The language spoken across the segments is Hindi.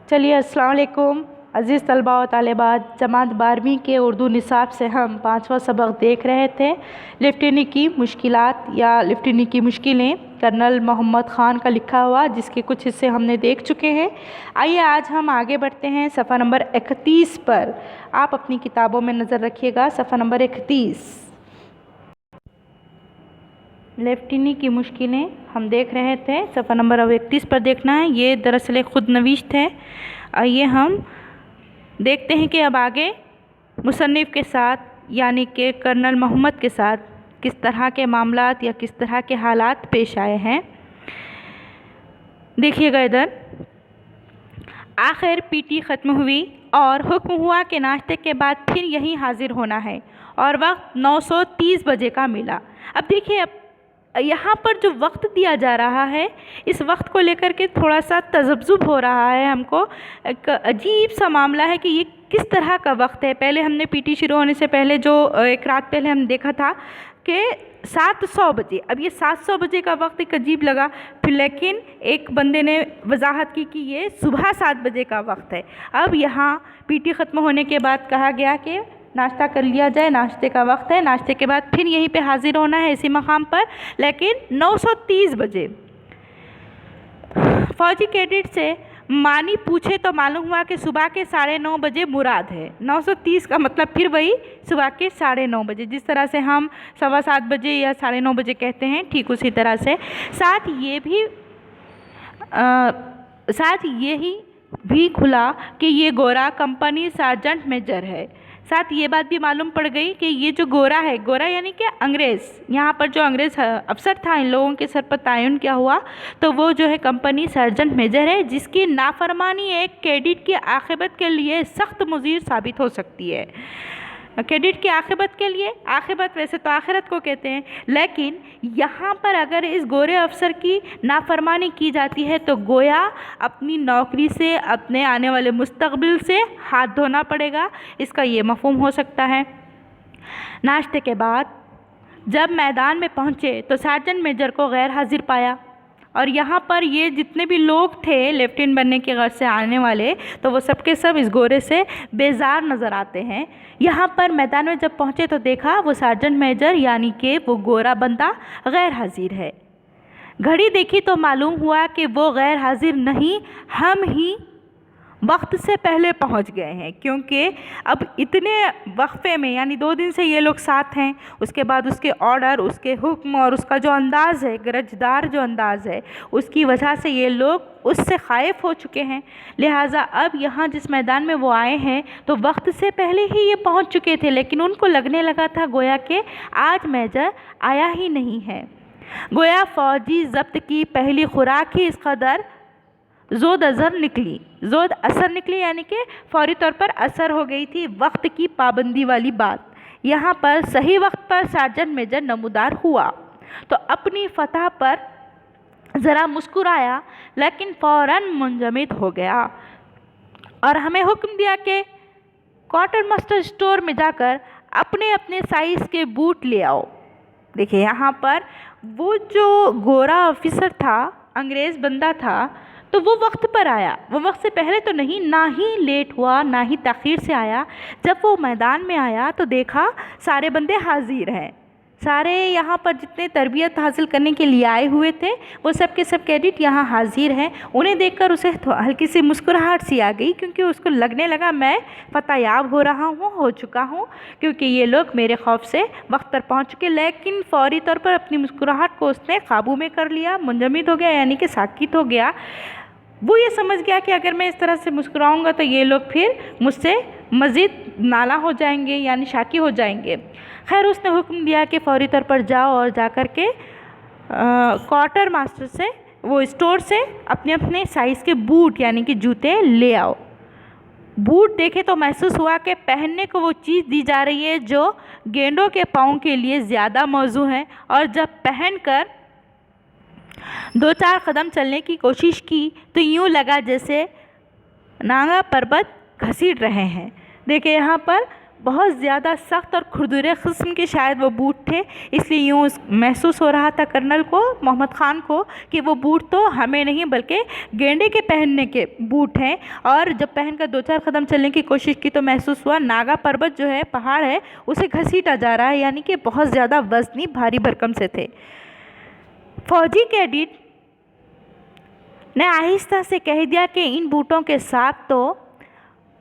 चलिए अस्सलाम वालेकुम अज़ीज़ तलबा व तालिबात। जमात 12वीं के उर्दू निसाब से हम 5वां सबक देख रहे थे। लिफ्टिनी की मुश्किलात या लिफ्टिनी की मुश्किलें, कर्नल मोहम्मद ख़ान का लिखा हुआ, जिसके कुछ हिस्से हमने देख चुके हैं। आइए आज हम आगे बढ़ते हैं सफ़ा नंबर 31 पर। आप अपनी किताबों में नज़र रखिएगा। सफ़ा नंबर 31, लेफ्टिनी की मुश्किलें हम देख रहे थे। सफ़ा नंबर 31 पर देखना है। ये दरअसल ख़ुद नवीश्त है। आइए हम देखते हैं कि अब आगे मुसन्निफ़ के साथ यानी कि कर्नल मोहम्मद के साथ किस तरह के मामलात या किस तरह के हालात पेश आए हैं। देखिएगा इधर, आखिर पीटी ख़त्म हुई और हुक्म हुआ कि नाश्ते के बाद फिर यहीं हाजिर होना है और वक्त 9:30 बजे का मिला। अब देखिए, अब यहाँ पर जो वक्त दिया जा रहा है, इस वक्त को लेकर के थोड़ा सा तज़ब्ज़ुब हो रहा है हमको। एक अजीब सा मामला है कि ये किस तरह का वक्त है। पहले हमने पीटी शुरू होने से पहले जो एक रात पहले हम देखा था कि 700 बजे, अब ये 700 बजे का वक्त एक अजीब लगा। फिर लेकिन एक बंदे ने वजाहत की कि ये सुबह 7 बजे का वक्त है। अब यहाँ पीटी ख़त्म होने के बाद कहा गया कि नाश्ता कर लिया जाए, नाश्ते का वक्त है, नाश्ते के बाद फिर यहीं पे हाजिर होना है इसी मकाम पर। लेकिन 9:30 बजे फ़ौजी कैडेट से मानी पूछे तो मालूम हुआ कि सुबह के 9:30 बजे मुराद है। 9:30 का मतलब फिर वही सुबह के 9:30 बजे, जिस तरह से हम 7:15 बजे या 9:30 बजे कहते हैं, ठीक उसी तरह से। साथ यही भी खुला कि ये गोरा कंपनी सार्जेंट मेजर है। साथ ये बात भी मालूम पड़ गई कि ये जो गोरा है, गोरा यानी कि अंग्रेज़, यहाँ पर जो अंग्रेज़ अफसर था, इन लोगों के सर पर तयन क्या हुआ तो वो जो है कंपनी सर्जेंट मेजर है, जिसकी नाफरमानी एक कैडेट की आखिरत के लिए सख्त मुज़ीर साबित हो सकती है। कैडेट की आखिरत के लिए, आखिरत वैसे तो आखिरत को कहते हैं, लेकिन यहाँ पर अगर इस गोरे अफसर की नाफरमानी की जाती है तो गोया अपनी नौकरी से, अपने आने वाले मुस्तकबिल से हाथ धोना पड़ेगा। इसका ये मफ़हूम हो सकता है। नाश्ते के बाद जब मैदान में पहुँचे तो सार्जेंट मेजर को गैर हाजिर पाया और यहाँ पर ये जितने भी लोग थे लेफ्टिनेंट बनने के गर्ज से आने वाले, तो वो सब के सब इस गोरे से बेजार नज़र आते हैं। यहाँ पर मैदान में जब पहुँचे तो देखा वो सार्जेंट मेजर यानी कि वो गोरा बंदा गैर हाजिर है। घड़ी देखी तो मालूम हुआ कि वो गैर हाजिर नहीं, हम ही वक्त से पहले पहुंच गए हैं, क्योंकि अब इतने वक्फे में यानी 2 दिन से ये लोग साथ हैं। उसके बाद उसके ऑर्डर, उसके हुक्म और उसका जो अंदाज़ है, गरजदार जो अंदाज़ है, उसकी वजह से ये लोग उससे खाइफ हो चुके हैं। लिहाजा अब यहाँ जिस मैदान में वो आए हैं तो वक्त से पहले ही ये पहुँच चुके थे, लेकिन उनको लगने लगा था गोया कि आज मेजर आया ही नहीं है। गोया फ़ौजी ज़ब्त की पहली खुराक ही इस कदर ज़ोद असर निकली यानी कि फौरी तौर पर असर हो गई थी वक्त की पाबंदी वाली बात। यहाँ पर सही वक्त पर सार्जेंट मेजर नमूदार हुआ तो अपनी फतह पर ज़रा मुस्कुराया, लेकिन फ़ौरन मुंजमद हो गया और हमें हुक्म दिया कि क्वार्टर मास्टर स्टोर में जाकर अपने अपने साइज़ के बूट ले आओ। देखिए, यहाँ पर वो जो गोरा ऑफिसर था, अंग्रेज़ बंदा था, तो वो वक्त पर आया। वो वक्त से पहले तो नहीं, ना ही लेट हुआ ना ही ताख़ीर से आया। जब वो मैदान में आया तो देखा सारे बंदे हाजिर हैं। सारे यहाँ पर जितने तरबियत हासिल करने के लिए आए हुए थे वो सब के सब कैडेट यहाँ हाजिर हैं। उन्हें देखकर उसे हल्की सी मुस्कुराहट सी आ गई, क्योंकि उसको लगने लगा मैं फतहयाब हो चुका हूँ, क्योंकि ये लोग मेरे खौफ से वक्त पर पहुँच चुके। लेकिन फौरी तौर पर अपनी मुस्कुराहट को उसने काबू में कर लिया, मुंजमद हो गया यानी कि साकित हो गया। वो ये समझ गया कि अगर मैं इस तरह से मुस्कुराऊंगा तो ये लोग फिर मुझसे मज़ीद नाला हो जाएंगे यानी शाकी हो जाएंगे। खैर, उसने हुक्म दिया कि फ़ौरी तौर पर जाओ और जाकर के क्वार्टर मास्टर से, वो स्टोर से अपने अपने साइज़ के बूट यानी कि जूते ले आओ। बूट देखे तो महसूस हुआ कि पहनने को वो चीज़ दी जा रही है जो गेंडों के पाँव के लिए ज़्यादा मौजू है, और जब पहनकर 2-4 कदम चलने की कोशिश की तो यूँ लगा जैसे नांगा पर्वत घसीट रहे हैं। देखिए, यहाँ पर बहुत ज़्यादा सख्त और खुरदुरे किस्म के शायद वो बूट थे, इसलिए यूँ महसूस हो रहा था कर्नल को, मोहम्मद ख़ान को, कि वो बूट तो हमें नहीं बल्कि गेंडे के पहनने के बूट हैं। और जब पहनकर 2-4 कदम चलने की कोशिश की तो महसूस हुआ नागा पर्वत जो है, पहाड़ है, उसे घसीटा जा रहा है, यानी कि बहुत ज़्यादा वज़नी भारी भरकम से थे। फौजी कैडेट ने आहिस्ता से कह दिया कि इन बूटों के साथ तो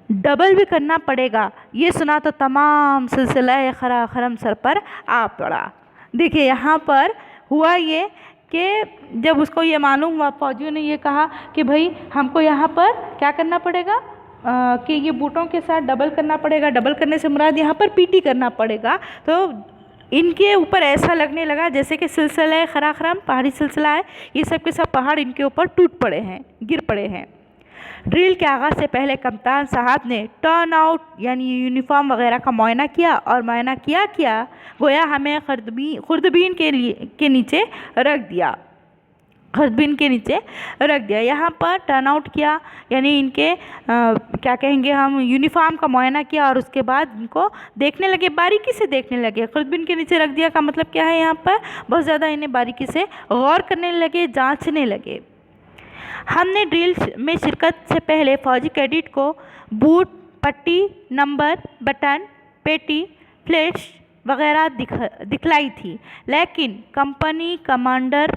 डबल भी करना पड़ेगा। ये सुना तो तमाम सिलसिला खरा खरम सर पर आ पड़ा। देखिए यहाँ पर हुआ ये कि जब उसको ये मालूम हुआ, फौजियों ने ये कहा कि भाई हमको यहाँ पर क्या करना पड़ेगा, कि ये बूटों के साथ डबल करना पड़ेगा। डबल करने से मुराद यहाँ पर पीटी करना पड़ेगा। तो इनके ऊपर ऐसा लगने लगा जैसे कि सिलसिला खरा खरम पहाड़ी सिलसिला है, ये सब के सब पहाड़ इनके ऊपर टूट पड़े हैं, गिर पड़े हैं। ड्रिल के आगाज़ से पहले कप्तान साहब ने टर्न आउट यानी यूनिफॉर्म वगैरह का मुआयना किया, और मुआयना किया गोया हमें खुर्दबीन के नीचे रख दिया, खुर्दबीन के नीचे रख दिया। यहाँ पर टर्न आउट किया यानी इनके क्या कहेंगे हम, यूनिफॉर्म का मुआयना किया, और उसके बाद इनको देखने लगे, बारीकी से देखने लगे। खुर्दबीन के नीचे रख दिया का मतलब क्या है, यहाँ पर बहुत ज़्यादा इन्हें बारीकी से गौर करने लगे, जाँचने लगे। हमने ड्रिल में शिरकत से पहले फौजी कैडेट को बूट, पट्टी, नंबर, बटन, पेटी, फ्लैश वगैरह दिखलाई थी, लेकिन कंपनी कमांडर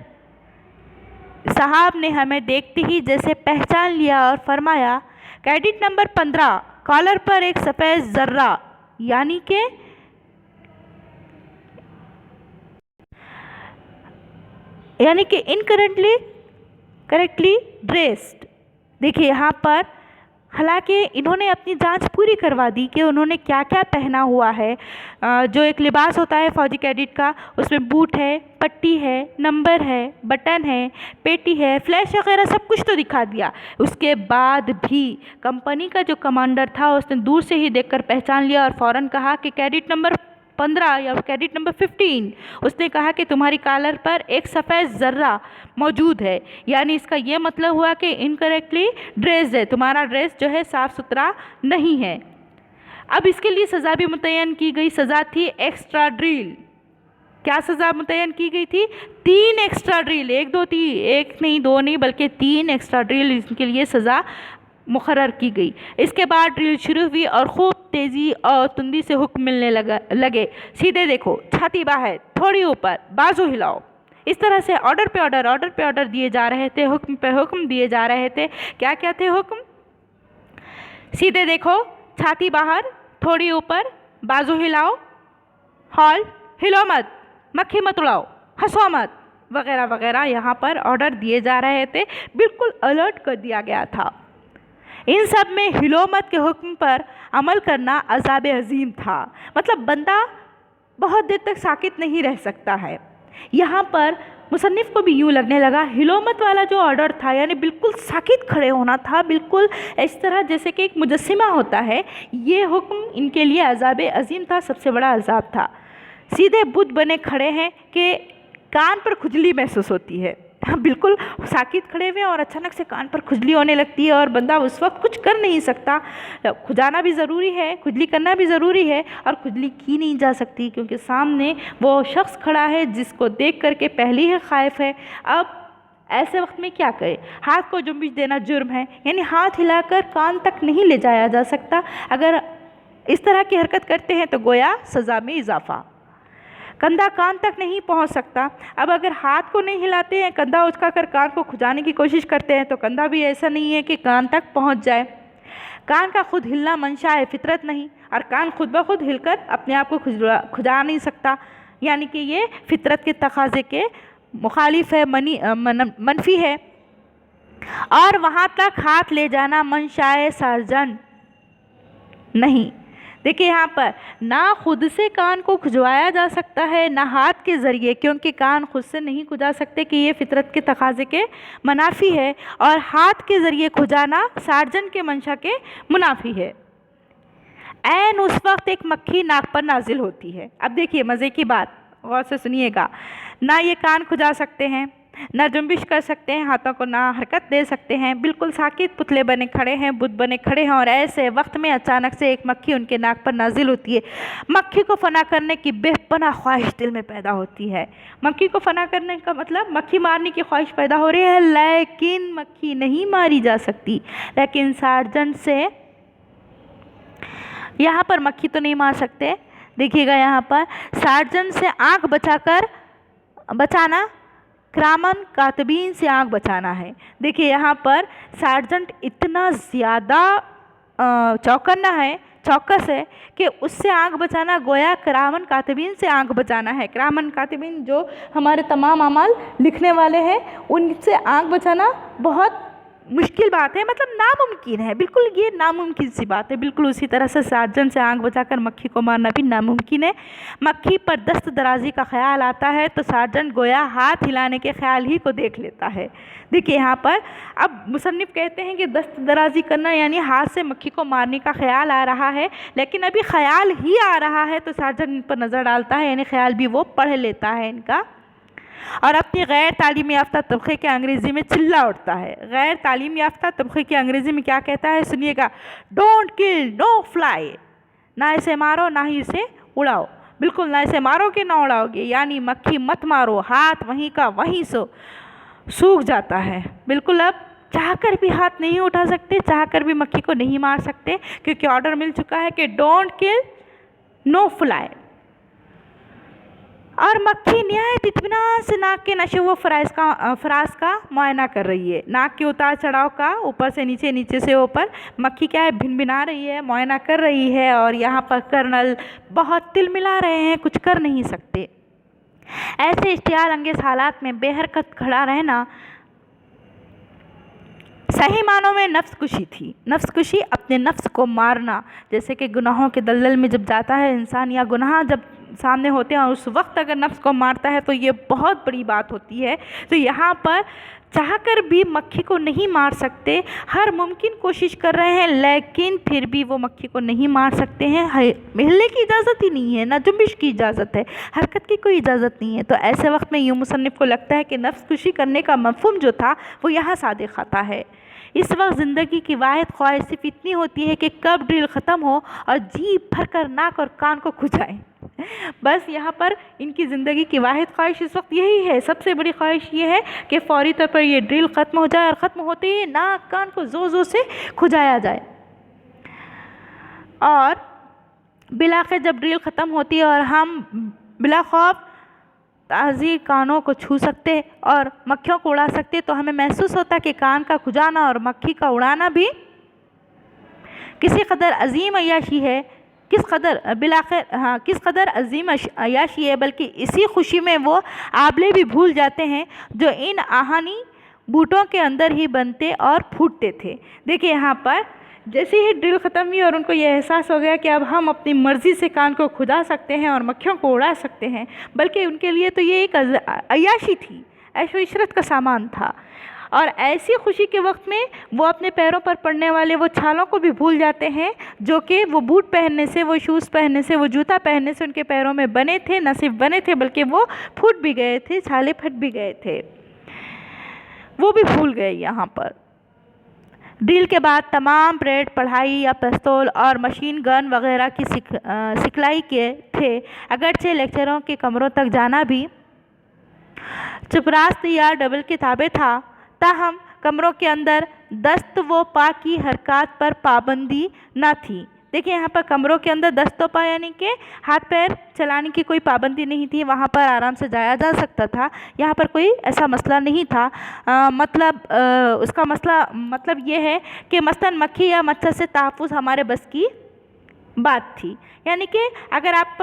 साहब ने हमें देखते ही जैसे पहचान लिया और फरमाया, कैडेट नंबर 15, कॉलर पर एक सफ़ेद जर्रा यानी कि करेक्टली ड्रेस्ड। देखिए यहाँ पर हालांकि इन्होंने अपनी जांच पूरी करवा दी कि उन्होंने क्या क्या पहना हुआ है। जो एक लिबास होता है फौजी कैडेट का, उसमें बूट है, पट्टी है, नंबर है, बटन है, पेटी है, फ्लैश वगैरह सब कुछ तो दिखा दिया। उसके बाद भी कंपनी का जो कमांडर था उसने दूर से ही देखकर पहचान लिया और फ़ौरन कहा कि कैडेट नंबर 15 या कैडेट नंबर 15, उसने कहा कि तुम्हारी कॉलर पर एक सफ़ेद जर्रा मौजूद है, यानी इसका ये मतलब हुआ कि इनकरेक्टली ड्रेस है, तुम्हारा ड्रेस जो है साफ़ सुथरा नहीं है। अब इसके लिए सज़ा भी मुतय्यन की गई, सज़ा थी एक्स्ट्रा ड्रिल। क्या सज़ा मुतय्यन की गई थी? 3 एक्स्ट्रा ड्रिल, 1 2 3, 1 नहीं 2 नहीं बल्कि 3 एक्स्ट्रा ड्रिल इनके लिए सज़ा मुकर्रर की गई। इसके बाद ड्रिल शुरू हुई और खूब तेज़ी और तुंदी से हुक्म मिलने लगे। सीधे देखो, छाती बाहर, थोड़ी ऊपर, बाजू हिलाओ। इस तरह से ऑर्डर पे ऑर्डर दिए जा रहे थे, हुक्म पे हुक्म दिए जा रहे थे। क्या क्या थे हुक्म? सीधे देखो, छाती बाहर, थोड़ी ऊपर, बाजू हिलाओ, हॉल, हिलो मत, मक्खी मत उड़ाओ, हंसो मत, वगैरह वगैरह यहाँ पर ऑर्डर दिए जा रहे थे। बिल्कुल अलर्ट कर दिया गया था। इन सब में हिलो मत के हुक्म पर अमल करना अज़ाब अज़ीम था, मतलब बंदा बहुत देर तक साकित नहीं रह सकता है। यहाँ पर मुसन्निफ़ को भी यूँ लगने लगा, हिलोमत वाला जो ऑर्डर था यानी बिल्कुल साकित खड़े होना था, बिल्कुल इस तरह जैसे कि एक मुजस्सिमा होता है, ये हुक्म इनके लिए अज़ाब अज़ीम था, सबसे बड़ा अज़ाब था। सीधे बुत बने खड़े हैं कि कान पर खुजली महसूस होती है। हाँ, बिल्कुल साकित खड़े हुए और अचानक से कान पर खुजली होने लगती है और बंदा उस वक्त कुछ कर नहीं सकता। खुजाना भी ज़रूरी है, खुजली करना भी ज़रूरी है, और खुजली की नहीं जा सकती क्योंकि सामने वो शख्स खड़ा है जिसको देख करके पहले ही खाइफ है। अब ऐसे वक्त में क्या करे? हाथ को जुम्बिश देना जुर्म है, यानी हाथ हिलाकर कान तक नहीं ले जाया जा सकता। अगर इस तरह की हरकत करते हैं तो गोया सज़ा में इजाफा। कंधा कान तक नहीं पहुंच सकता। अब अगर हाथ को नहीं हिलाते हैं, कंधा उचकाकर कान को खुजाने की कोशिश करते हैं तो कंधा भी ऐसा नहीं है कि कान तक पहुंच जाए। कान का खुद हिलना मंशा है, फितरत नहीं, और कान खुद ब खुद हिलकर अपने आप को खुजा नहीं सकता, यानी कि ये फितरत के तकाजे के मुखालिफ है, मनफी है। और वहाँ तक हाथ ले जाना मंशाए सर्जन नहीं। देखिए यहाँ पर ना खुद से कान को खुजवाया जा सकता है ना हाथ के ज़रिए, क्योंकि कान खुद से नहीं खुजा सकते कि ये फितरत के तकाजे के मुनाफी है, और हाथ के ज़रिए खुजाना सार्जन के मंशा के मुनाफी है। ऐन उस वक्त एक मक्खी नाक पर नाजिल होती है। अब देखिए मज़े की बात, गौर से सुनिएगा, ना ये कान खुजा सकते हैं, ना जुम्बिश कर सकते हैं, हाथों को ना हरकत दे सकते हैं, बिल्कुल साकित पुतले बने खड़े हैं, बुत बने खड़े हैं। और ऐसे वक्त में अचानक से एक मक्खी उनके नाक पर नाजिल होती है। मक्खी को फना करने की बेपनाह ख्वाहिश दिल में पैदा होती है। मक्खी को फना करने का मतलब मक्खी मारने की ख्वाहिश पैदा हो रही है, लेकिन मक्खी नहीं मारी जा सकती। लेकिन सार्जेंट से यहाँ पर मक्खी तो नहीं मार सकते। देखिएगा यहाँ पर सार्जेंट से आँख बचाना क्रामन कातबीन से आँख बचाना है। देखिए यहाँ पर सार्जेंट इतना ज़्यादा चौकस है कि उससे आँख बचाना गोया क्रामन कातबीन से आँख बचाना है। क्रामन कातबीन जो हमारे तमाम अमाल लिखने वाले हैं, उनसे आँख बचाना बहुत मुश्किल बात है, मतलब नामुमकिन है। बिल्कुल ये नामुमकिन सी बात है। बिल्कुल उसी तरह से सार्जेंट से आंख बचाकर मक्खी को मारना भी नामुमकिन है। मक्खी पर दस्त दराजी का ख्याल आता है तो सार्जेंट गोया हाथ हिलाने के ख्याल ही को देख लेता है। देखिए यहाँ पर अब मुसन्निफ कहते हैं कि दस्त दराजी करना यानी हाथ से मक्खी को मारने का ख्याल आ रहा है, लेकिन अभी ख्याल ही आ रहा है तो सार्जेंट इन पर नज़र डालता है, यानी ख्याल भी वो पढ़ लेता है इनका, और अपनी गैर तालीम याफ्ता तबके के अंग्रेज़ी में चिल्ला उठता है। गैर तालीम याफ्ता तबके की अंग्रेज़ी में क्या कहता है सुनिएगा, डोंट किल नो फ्लाई, ना इसे मारो ना ही इसे उड़ाओ। बिल्कुल ना इसे मारोगे ना उड़ाओगे, यानी मक्खी मत मारो, हाथ वहीं का वहीं सूख जाता है। बिल्कुल अब चाहकर भी हाथ नहीं उठा सकते, चाहकर भी मक्खी को नहीं मार सकते, क्योंकि ऑर्डर मिल चुका है कि डोंट किल नो फ्लाई। और मक्खी निहायत इत्मीनान से नाक के नशे व फराज का मुआयना कर रही है। नाक के उतार चढ़ाव का, ऊपर से नीचे, नीचे से ऊपर, मक्खी क्या है भिनभिना रही है, मुआयना कर रही है। और यहाँ पर कर्नल बहुत तिल मिला रहे हैं, कुछ कर नहीं सकते। ऐसे इश्तियाल अंगेज़ हालात में बेहरकत खड़ा रहना सही मानों में नफ्स कुशी थी। नफ्स कुशी अपने नफ्स को मारना, जैसे कि गुनाहों के दलदल में जब जाता है इंसान या गुनाह जब सामने होते हैं और उस वक्त अगर नफ्स को मारता है तो ये बहुत बड़ी बात होती है। तो यहाँ पर चाहकर भी मक्खी को नहीं मार सकते, हर मुमकिन कोशिश कर रहे हैं, लेकिन फिर भी वो मक्खी को नहीं मार सकते हैं। हिलने की इजाज़त ही नहीं है, ना जुम्बिश की इजाज़त है, हरकत की कोई इजाज़त नहीं है। तो ऐसे वक्त में यूँ मुसन्निफ़ को लगता है कि नफ्स कुशी करने का मफ़हूम जो था वो यहाँ सादिक़ खाता है। इस वक्त ज़िंदगी की वाहिद ख्वाहिश सिर्फ इतनी होती है कि कब ड्रिल ख़त्म हो और जी भर कर नाक और कान को खुजाएं। बस यहाँ पर इनकी ज़िंदगी की वाहिद ख्वाहिश इस वक्त यही है, सबसे बड़ी ख्वाहिश ये है कि फ़ौरी तौर पर ये ड्रिल ख़त्म हो जाए और ख़त्म होते ही नाक कान को ज़ोर ज़ोर से खुजाया जाए। और बिलाखिर जब ड्रिल ख़त्म होती है और हम बिला खौफ ताज़ी कानों को छू सकते और मक्खियों को उड़ा सकते, तो हमें महसूस होता कि कान का खुजाना और मक्खी का उड़ाना भी किसी कदर अजीम अय्याशी है, किस कदर अजीम अय्याशी है। बल्कि इसी खुशी में वो आबले भी भूल जाते हैं जो इन आहानी बूटों के अंदर ही बनते और फूटते थे। देखिए यहाँ पर जैसे ही ड्रिल ख़त्म हुई और उनको यह एहसास हो गया कि अब हम अपनी मर्ज़ी से कान को खुदा सकते हैं और मक्खियों को उड़ा सकते हैं, बल्कि उनके लिए तो ये एक अय्याशी थी, ऐशो इशरत का सामान था। और ऐसी खुशी के वक्त में वो अपने पैरों पर पड़ने वाले वो छालों को भी भूल जाते हैं, जो कि वो बूट पहनने से, वो शूज़ पहनने से, वो जूता पहनने से उनके पैरों में बने थे। न सिर्फ बने थे बल्कि वो फूट भी गए थे, छाले फट भी गए थे, वो भी भूल गए। यहाँ पर ड्रिल के बाद तमाम परेड, पढ़ाई या पिस्तौल और मशीन गन वगैरह की सिखलाई के थे। अगरचे लेक्चरों के कमरों तक जाना भी चपरास्त या डबल किताबें था, ताहम कमरों के अंदर दस्त व पा की हरकत पर पाबंदी न थी। देखिए यहाँ पर कमरों के अंदर दस्त व पा यानी कि हाथ पैर चलाने की कोई पाबंदी नहीं थी, वहाँ पर आराम से जाया जा सकता था। यहाँ पर कोई ऐसा मसला नहीं था। उसका मसला मतलब ये है कि मसलन मक्खी या मच्छर से तहफ़्फ़ुज़ हमारे बस की बात थी, यानी कि अगर आप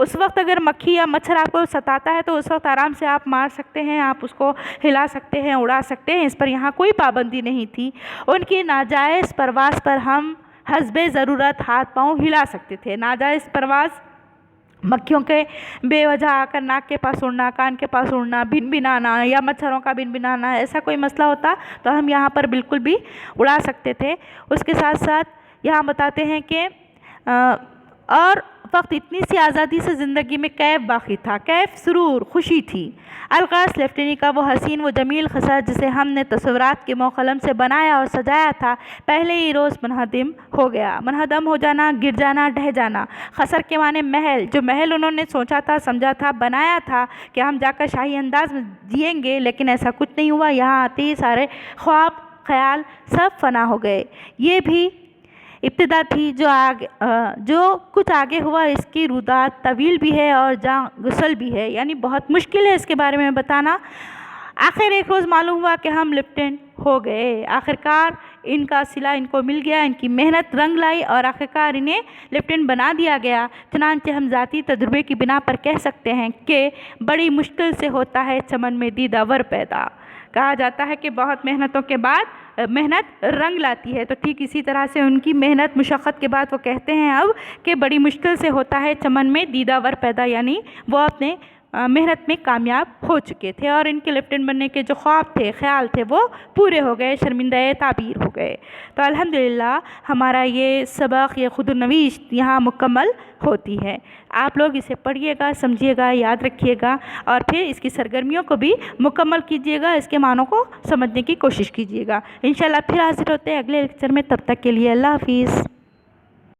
उस वक्त अगर मक्खी या मच्छर आपको सताता है तो उस वक्त आराम से आप मार सकते हैं, आप उसको हिला सकते हैं, उड़ा सकते हैं, इस पर यहाँ कोई पाबंदी नहीं थी। उनकी नाजायज़ परवाज़ पर हम हस्बे ज़रूरत हाथ पाँव हिला सकते थे। नाजायज़ परवाज़ मक्खियों के बेवजह आकर नाक के पास उड़ना, कान के पास उड़ना, भिनभिनाना या मच्छरों का भिनभिनाना, ऐसा कोई मसला होता तो हम यहाँ पर बिल्कुल भी उड़ा सकते थे। उसके साथ साथ यहाँ बताते हैं कि और वक्त इतनी सी आज़ादी से ज़िंदगी में कैफ बाकी था, कैफ सुरूर खुशी थी। अलगास लेफ्टिनी का वो हसीन वो जमील खसर जिसे हमने तस्वुरात के मोकलम से बनाया और सजाया था, पहले ही रोज़ मुनहदम हो गया। मुनहदम हो जाना, गिर जाना, ढह जाना। खसर के माने महल, जो महल उन्होंने सोचा था, समझा था, बनाया था कि हम जाकर शाही अंदाज में जिएंगे, लेकिन ऐसा कुछ नहीं हुआ। यहाँ आते ही सारे ख्वाब ख्याल सब फना हो गए। ये भी इब्तिदा थी, जो कुछ आगे हुआ इसकी रुदात तवील भी है और जहाँ गुसल भी है, यानी बहुत मुश्किल है इसके बारे में बताना। आखिर एक रोज़ मालूम हुआ कि हम लेफ्टिनेंट हो गए। आखिरकार इनका सिला इनको मिल गया, इनकी मेहनत रंग लाई और आखिरकार इन्हें लेफ्टिनेंट बना दिया गया। चुनांचे हम ज़ाती तजुर्बे की बिना पर कह सकते हैं कि बड़ी मुश्किल से होता है चमन में दीदावर पैदा। कहा जाता है कि बहुत मेहनतों के बाद मेहनत रंग लाती है, तो ठीक इसी तरह से उनकी मेहनत मुशक्क़त के बाद वो कहते हैं अब कि बड़ी मुश्किल से होता है चमन में दीदावर पैदा, यानी वो अपने मेहनत में कामयाब हो चुके थे और इनके लेफ्टिनेंट बनने के जो ख्वाब थे, ख्याल थे, वो पूरे हो गए, शर्मिंदा ताबीर हो गए। तो अल्हम्दुलिल्लाह हमारा ये सबक, ये खुदनवीश यहाँ मुकम्मल होती है। आप लोग इसे पढ़िएगा, समझिएगा, याद रखिएगा और फिर इसकी सरगर्मियों को भी मुकम्मल कीजिएगा, इसके मानों को समझने की कोशिश कीजिएगा। इंशाल्लाह फिर हाजिर होते हैं अगले लेक्चर में, तब तक के लिए अल्लाह हाफिज़।